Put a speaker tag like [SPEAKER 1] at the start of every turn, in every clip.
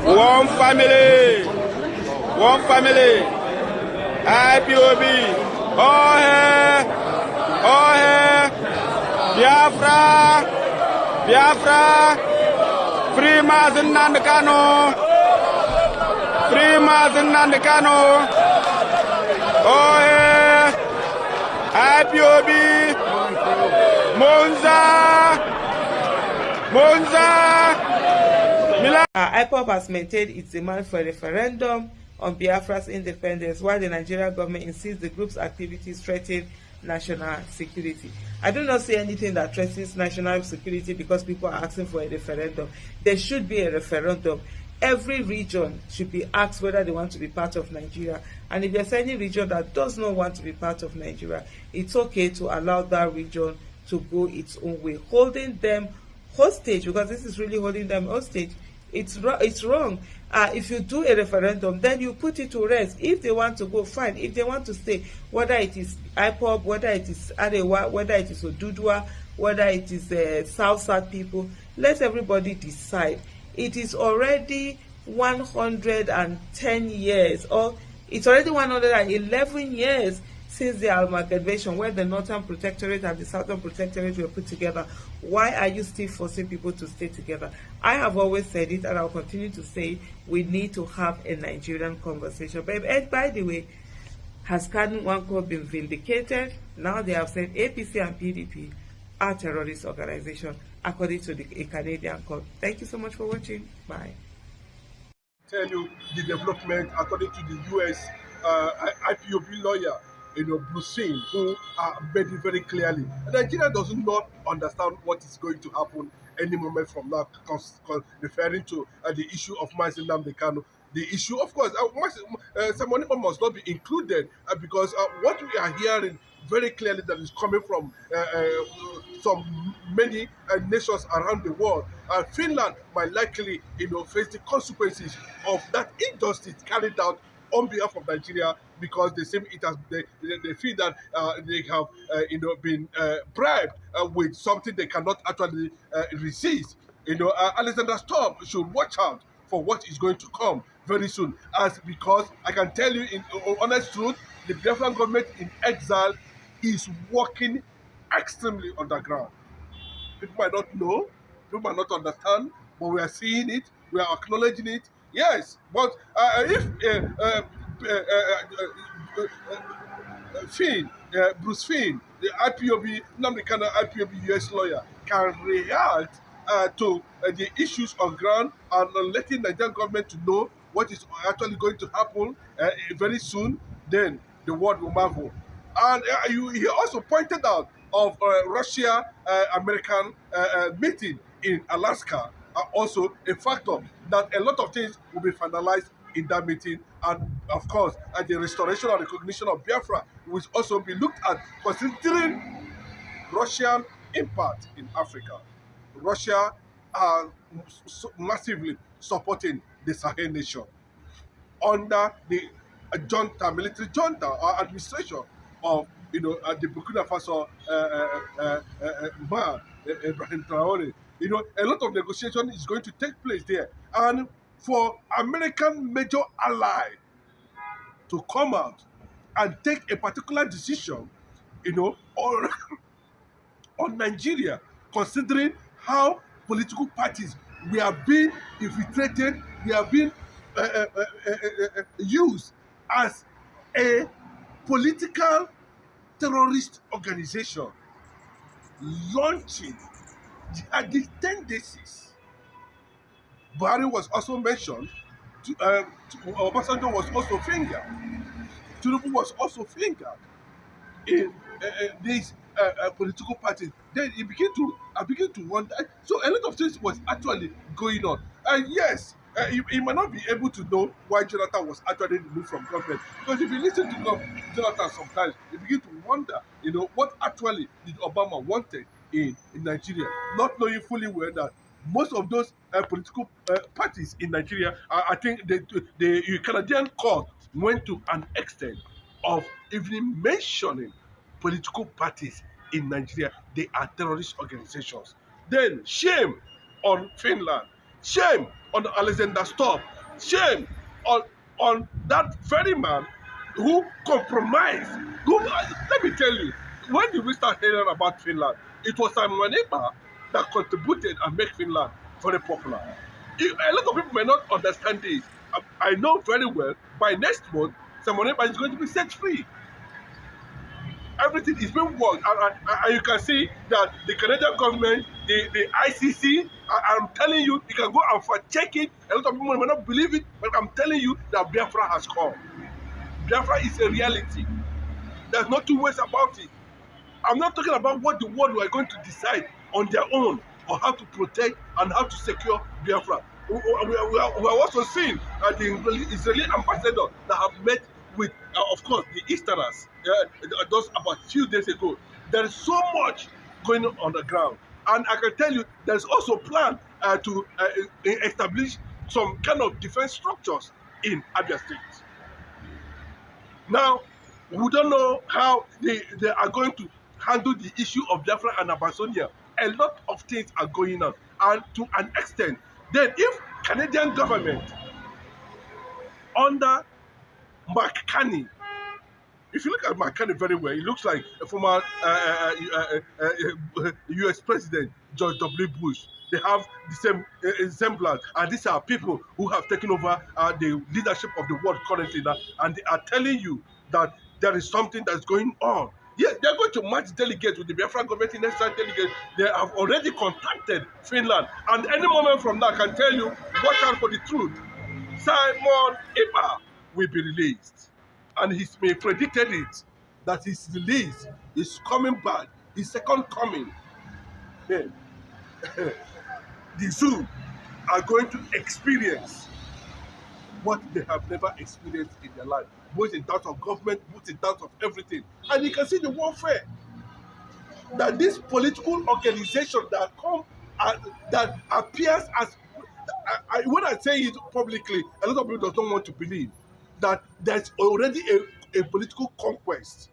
[SPEAKER 1] One family. One family. IPOB. Oh, hey. Oh, hey. Biafra. Biafra. Free Nnamdi Kanu. Free Nnamdi Kanu. Oh, hey. IPOB. Monza.
[SPEAKER 2] IPOB has maintained its demand for a referendum on Biafra's independence, while the Nigerian government insists the group's activities threaten national security. I do not see anything that threatens national security because people are asking for a referendum. There should be a referendum. Every region should be asked whether they want to be part of Nigeria. And if there's any region that does not want to be part of Nigeria, it's okay to allow that region to go its own way. Holding them hostage, because this is really holding them hostage, it's wrong. If you do a referendum, then you put it to rest. If they want to go, fine. If they want to stay, whether it is IPOB, whether it is Arewa, whether it is Odudua, whether it is South people, let everybody decide. It is already 110 years, or it's already 111 years since the amalgamation, where the Northern Protectorate and the Southern Protectorate were put together. Why are you still forcing people to stay together? I have always said it, and I'll continue to say, we need to have a Nigerian conversation. But by the way, has Kanu been vindicated? Now they have said APC and PDP are terrorist organizations, according to a Canadian court. Thank you so much for watching. Bye.
[SPEAKER 3] Tell you the development according to the US IPOB lawyer, Bruce Finn, who made it very clearly. Nigeria does not understand what is going to happen any moment from now, referring to the issue of Nnamdi Kanu. The issue, of course, someone must not be included because what we are hearing very clearly that is coming from many nations around the world. Finland might likely, face the consequences of that injustice carried out on behalf of Nigeria, because they feel that they have been bribed with something they cannot actually resist. Alexander Stubb should watch out for what is going to come very soon, because I can tell you in honest truth, the Biafran government in exile is working extremely underground. People might not know, people might not understand, but we are seeing it, we are acknowledging it. Yes, but if Bruce Finn, the IPOB, Nnamdi Kanu IPOB US lawyer, can react to the issues on ground and letting the Nigerian government to know what is actually going to happen very soon, then the world will marvel. And he also pointed out of Russia-American meeting in Alaska, also a factor that a lot of things will be finalized in that meeting. And of course, the restoration and recognition of Biafra will also be looked at, considering Russian impact in Africa. Russia are massively supporting the Sahel nation under the military junta or administration of the Burkina Faso man, Ibrahim Traore. A lot of negotiation is going to take place there. And for American major ally to come out and take a particular decision, on Nigeria, considering how political parties we are being infiltrated, we are being used as a political terrorist organization, launching jihadist tendencies. Buhari was also mentioned. Obasanjo was also fingered. Tinubu was also fingered in these political parties. Then I begin to wonder. So a lot of things was actually going on. And yes, you might not be able to know why Jonathan was actually removed from government. Because if you listen to Jonathan sometimes, you begin to wonder, what actually did Obama wanted in Nigeria, not knowing fully well that most of those political parties in Nigeria, I think the Canadian court went to an extent of even mentioning political parties in Nigeria. They are terrorist organizations. Then shame on Finland, shame on Alexander Stubb, Shame on that very man who compromised. Let me tell you, when did we start hearing about Finland? It was Simon Ekpa that contributed and made Finland very popular. A lot of people may not understand this. I know very well, by next month, Simon Ekpa is going to be set free. Everything is being worked, and you can see that the Canadian government, the ICC, I'm telling you, you can go and check it. A lot of people may not believe it, but I'm telling you that Biafra has come. Biafra is a reality. There's no two ways about it. I'm not talking about what the world are going to decide on their own on how to protect and how to secure Biafra. We are also seeing the Israeli ambassador that have met with, of course, the Easterners just about a few days ago. There is so much going on the ground. And I can tell you, there's also a plan to establish some kind of defense structures in Abia State. Now, we don't know how they are going to handle the issue of Biafra and Abasonia. A lot of things are going on. And to an extent, then if Canadian government under McCartney, if you look at McCartney very well, he looks like a former US President, George W. Bush. They have the same semblance, and these are people who have taken over the leadership of the world currently now, and they are telling you that there is something that's going on. Yes, they're going to match delegates with the Biafra government in next delegate. They have already contacted Finland, and any moment from now, I can tell you, watch out for the truth. Simon Ekpa will be released, and he's been predicted it that his release is coming back, his second coming. Yeah. The zoo are going to experience what they have never experienced in their life, both in terms of government, both in terms of everything. And you can see the warfare that this political organization that come that appears as when I say it publicly, a lot of people don't want to believe that there's already a political conquest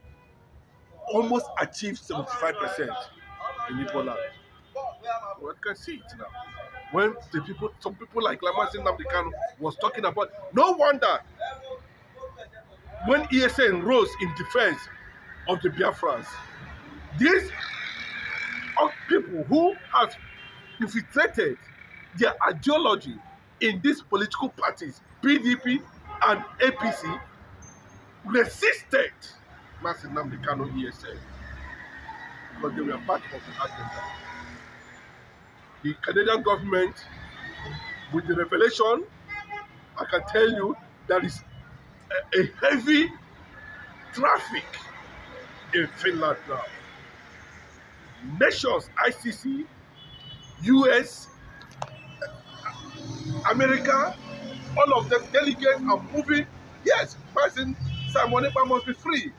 [SPEAKER 3] almost achieved 75% in Igbo land. Well, you can see it now. When some people like Nnamdi Kanu was talking about, no wonder when ESN rose in defense of the Biafrans, these people who have infiltrated their ideology in these political parties, PDP and APC, resisted Nnamdi Kanu ESN because they were part of the agenda. The Canadian government, with the revelation, I can tell you there is a heavy traffic in Finland now. Nations, ICC, US, America, all of them delegates are moving. Yes, President Simon Ekpa must be free.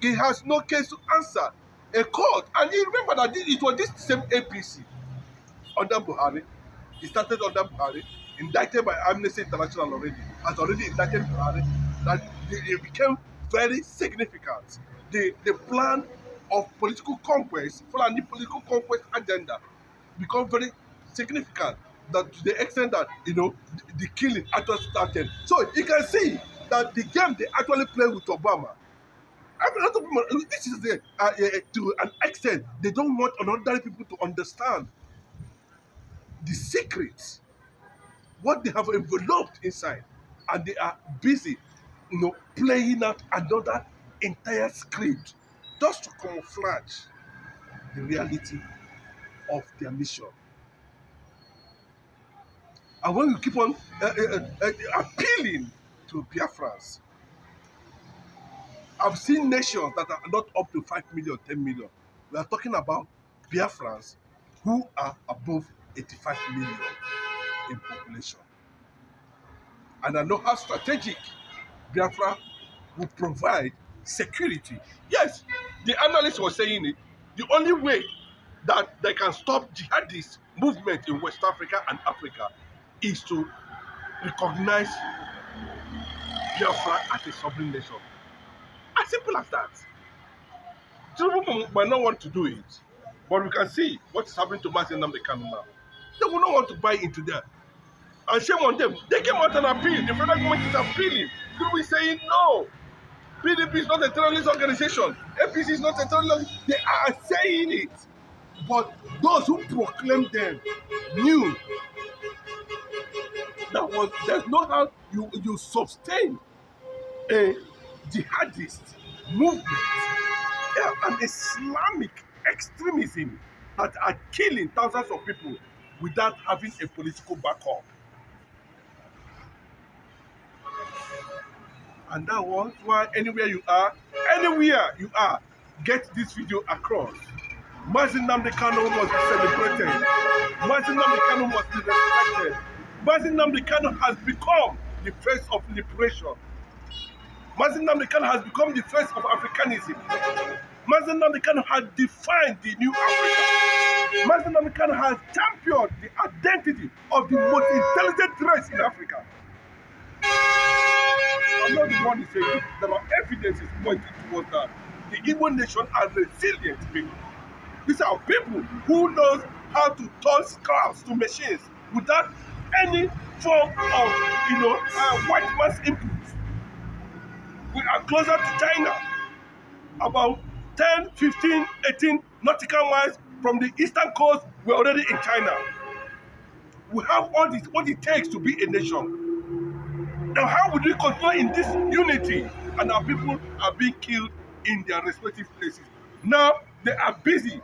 [SPEAKER 3] He has no case to answer. A court, and you remember that it was this same APC under Buhari. He started under Buhari, indicted by Amnesty International already, has already indicted Buhari, that it became very significant. The plan of political conquest, Fulani political conquest agenda, become very significant, that to the extent that, the killing actually started. So you can see that the game they actually play with Obama. I mean, a lot of people, this is to an extent, they don't want ordinary people to understand the secrets, what they have enveloped inside, and they are busy, playing out another entire script just to camouflage the reality of their mission. And when you keep on appealing to Biafrans, I've seen nations that are not up to 5 million, 10 million. We are talking about Biafrans who are above 85 million in population. And I know how strategic Biafra will provide security. Yes, the analyst was saying it. The only way that they can stop jihadist movement in West Africa and Africa is to recognize Biafra as a sovereign nation. As simple as that. Tinubu might not want to do it, but we can see what is happening to Nnamdi Kanu now. They will not want to buy into that. And shame on them. They came out and appealed. The federal government is appealing. Tinubu is saying no. PDP is not a terrorist organization. APC is not a terrorist organization. They are saying it. But those who proclaim them knew that there's no how you sustain a jihadist movement, an Islamic extremism that are killing thousands of people without having a political backup. And that was why anywhere you are, get this video across. Nnamdi Kanu must be celebrated. Nnamdi Kanu must be respected. Nnamdi Kanu has become the face of liberation. Nnamdi Kanu has become the face of Africanism. Nnamdi Kanu has defined the new Africa. Nnamdi Kanu has championed the identity of the most intelligent race in Africa. I'm not the one to say it. There are evidences pointing towards that. The Igbo nation are resilient people. These are people who knows how to turn scraps to machines without any form of, white man's input. We are closer to China, about 10, 15, 18 nautical miles from the eastern coast. We're already in China. We have all this, what it takes to be a nation. Now, how would we continue in this unity? And our people are being killed in their respective places. Now, they are busy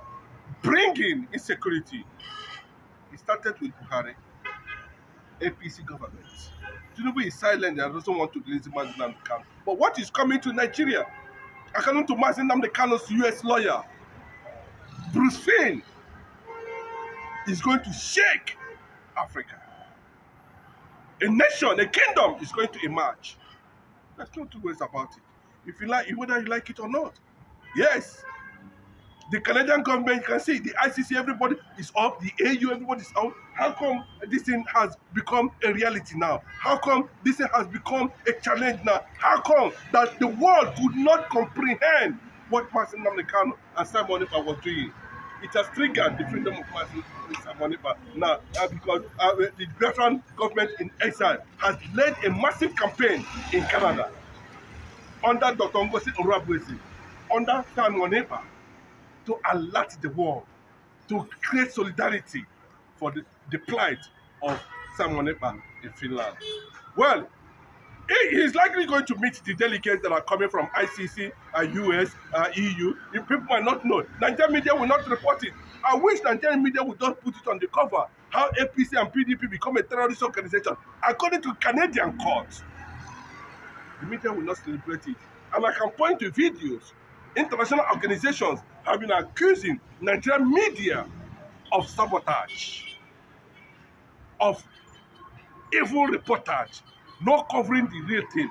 [SPEAKER 3] bringing insecurity. It started with Buhari, APC government. Tinubu is silent and doesn't want to release Nnamdi Kanu. But what is coming to Nigeria? According to Nnamdi Kanu's US lawyer, Bruce Finn is going to shake Africa. A nation, a kingdom is going to emerge. There's no two ways about it. If you like, whether you like it or not. Yes. The Canadian government, you can see the ICC, everybody is up, the AU, everybody is out. How come this thing has become a reality now? How come this thing has become a challenge now? How come that the world could not comprehend what Nnamdi Kanu and Simon Ekpa was doing? It has triggered the freedom of Simon Ekpa now because the Biafran government in exile has led a massive campaign in Canada under Dr. Ngozi Onwuabuezi, under Simon Ekpa, to alert the world, to create solidarity for the plight of Simon Ekpa in Finland. Well, he is likely going to meet the delegates that are coming from ICC, US, EU. People might not know. Nigerian media will not report it. I wish Nigerian media would not put it on the cover, how APC and PDP become a terrorist organization. According to Canadian courts, the media will not celebrate it. And I can point to videos. International organizations have been accusing Nigerian media of sabotage, of evil reportage, not covering the real thing.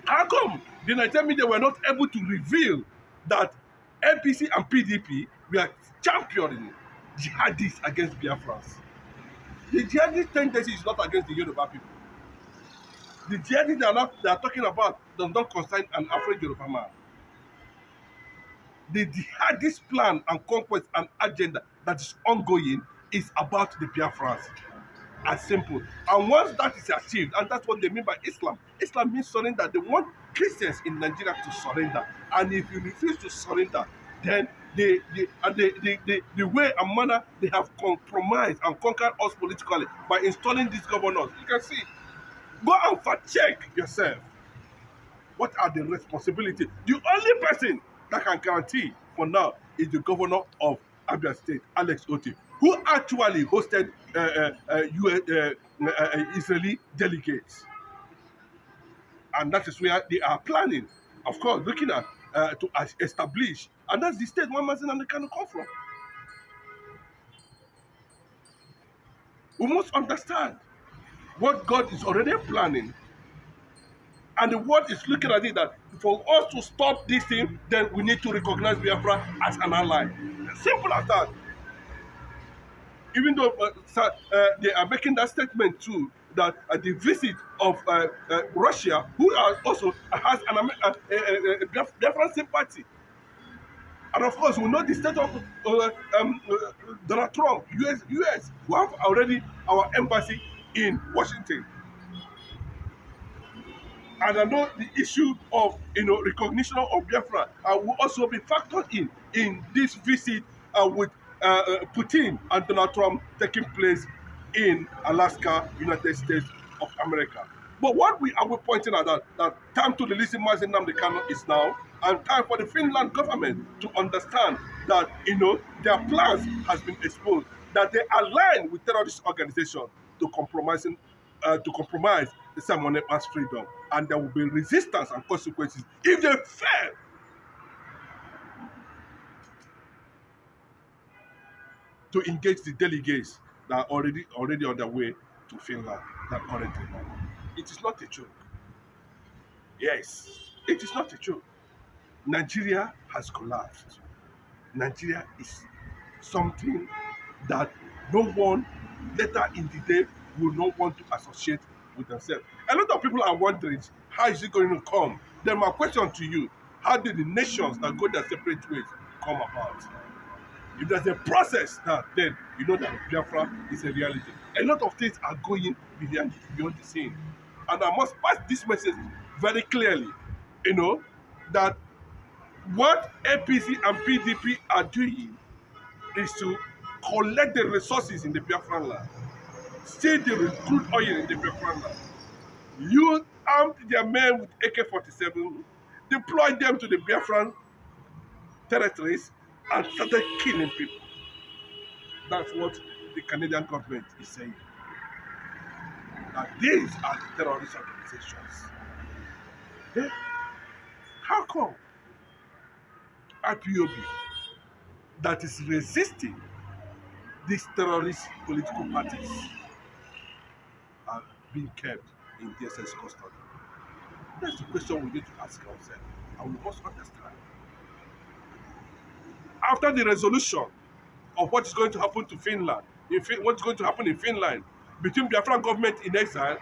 [SPEAKER 3] How come the Nigerian media were not able to reveal that APC and PDP were championing jihadists against Biafrans? The jihadist tendency is not against the Yoruba people. The jihadists they are talking about does not concern an Afro Yoruba man. The jihadist plan and conquest and agenda that is ongoing is about the Biafrans. As simple. And once that is achieved, and that's what they mean by Islam. Islam means surrender. They want Christians in Nigeria to surrender. And if you refuse to surrender, then the way and manner they have compromised and conquered us politically by installing these governors. You can see. Go and fact check yourself. What are the responsibilities? The only person that can guarantee for now is the governor of Abia State, Alex Otti, who actually hosted Israeli delegates. And that is where they are planning, of course, looking at to establish. And that's the state where Nnamdi Kanu come from. We must understand what God is already planning. And the world is looking at it that for us to stop this thing, then we need to recognize Biafra as an ally. Simple as that. Even though they are making that statement too, that the visit of Russia, who also has a Biafran sympathy. And of course, we know the state of Donald Trump, US, we have already our embassy in Washington. And I know the issue of recognition of Biafra will also be factored in this visit with Putin and Donald Trump taking place in Alaska, United States of America. But what we are pointing at that time to release Nnamdi Kanu is now, and time for the Finland government to understand that their plans has been exposed, that they align with terrorist organizations to compromise the Simon Ekpa's freedom, and there will be resistance and consequences if they fail to engage the delegates that are already on their way to Finland. That currently, it is not a joke. Yes, it is not a joke. Nigeria has collapsed. Nigeria is something that no one later in the day will not want to associate with themselves. A lot of people are wondering, how is it going to come? Then my question to you, how did the nations that go their separate ways come about? If there's a process now, then you know that Biafra is a reality. A lot of things are going beyond the scene. And I must pass this message very clearly, that what APC and PDP are doing is to collect the resources in the Biafran land, steal the crude oil in the Biafran land, armed their men with AK-47, deployed them to the Biafran territories, and started killing people. That's what the Canadian government is saying. That these are the terrorist organizations. Yeah. How come IPOB that is resisting these terrorist political parties are being kept in DSS custody? That's the question we need to ask ourselves, and we must understand. After the resolution of what is going to happen to Finland, what's going to happen in Finland between Biafran government in exile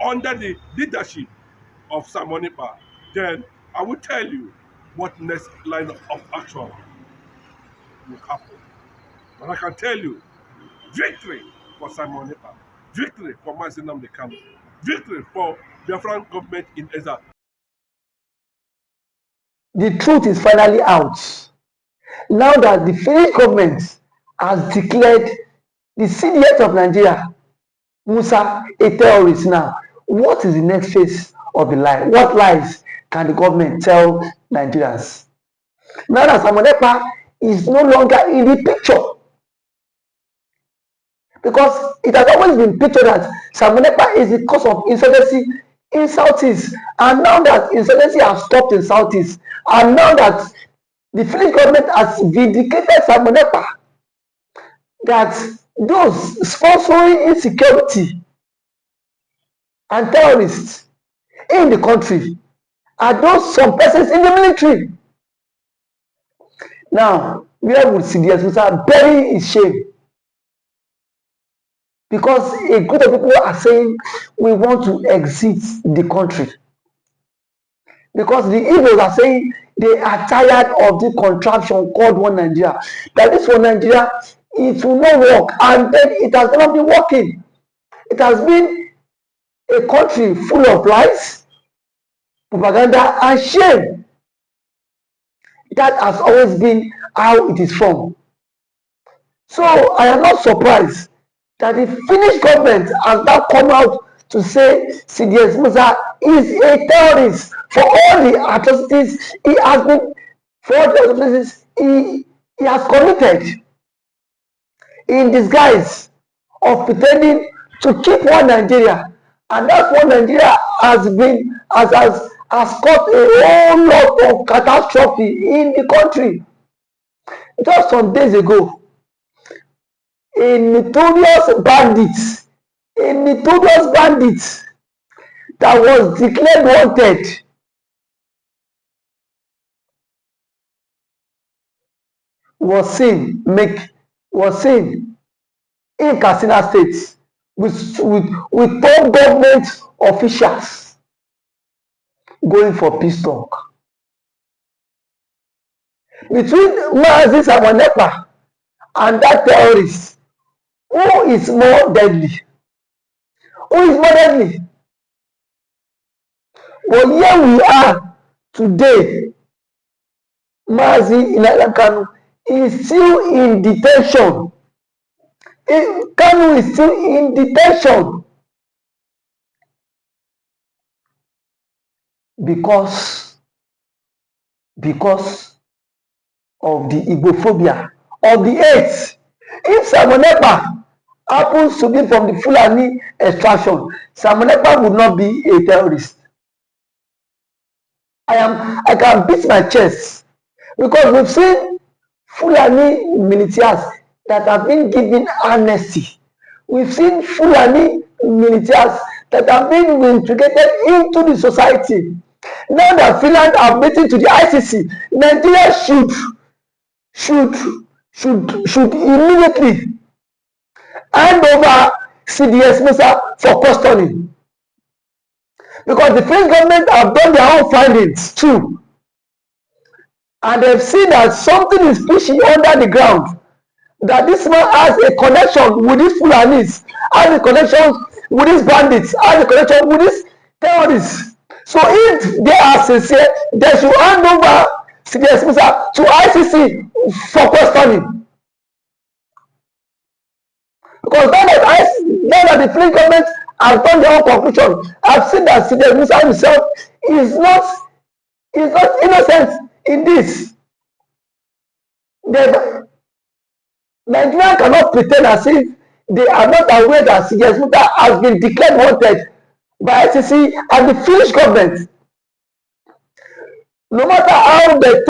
[SPEAKER 3] under the leadership of Simon Ekpa, then I will tell you what next line of action will happen. And I can tell you, victory for Simon Ekpa, victory for Nnamdi Kanu, victory for Biafran government in exile.
[SPEAKER 4] The truth is finally out. Now that the Finnish government has declared the CDS of Nigeria, Musa, a terrorist now, what is the next phase of the lie? What lies can the government tell Nigerians? Now that Simon Ekpa is no longer in the picture, because it has always been pictured that Simon Ekpa is the cause of insurgency in Southeast, and now that insurgency has stopped in Southeast, and now that the Finnish government has vindicated Simon Ekpa, that those sponsoring insecurity and terrorists in the country are those some persons in the military. Now, where would CDS Musa bury his shame? Because a group of people are saying we want to exit the country. Because the Igbos are saying they are tired of the contraption called One Nigeria. That this One Nigeria, it will not work. And then it has not been working. It has been a country full of lies, propaganda, and shame. That has always been how it is from. So I am not surprised that the Finnish government has now come out to say CDS Musa is a terrorist for all the atrocities he has been, for all the atrocities he has committed in disguise of pretending to keep one Nigeria, and that one Nigeria has caused a whole lot of catastrophe in the country. Just some days ago, a notorious bandit that was declared wanted was seen in Katsina State with top government officials going for peace talk. Between Mazi Simon Ekpa and that terrorist, who is more deadly? who is moderately. But here we are today, Mazi Nnamdi Kanu is still in detention. Kanu is still in detention because of the Igbophobia, of the hate. If Simon Ekpa happens to be from the Fulani extraction, Simon Ekpa would not be a terrorist. I can beat my chest because we've seen Fulani militias that have been given amnesty. We've seen Fulani militias that have been integrated into the society. Now that Finland are waiting to the ICC, Nigeria should immediately hand over CDS Musa for custody, because the French government have done their own findings too, and they've seen that something is fishy under the ground, that this man has a connection with these Fulanis, has a connection with these bandits, has a connection with these terrorists. So if they are sincere, they should hand over CDS Musa to ICC for custody. Because now that the French government has done their own conclusion, I've seen that CDS Musa himself is not innocent in this. Nigeria cannot pretend as if they are not aware that CDS Musa has been declared wanted by ICC and the Finnish government. No matter how they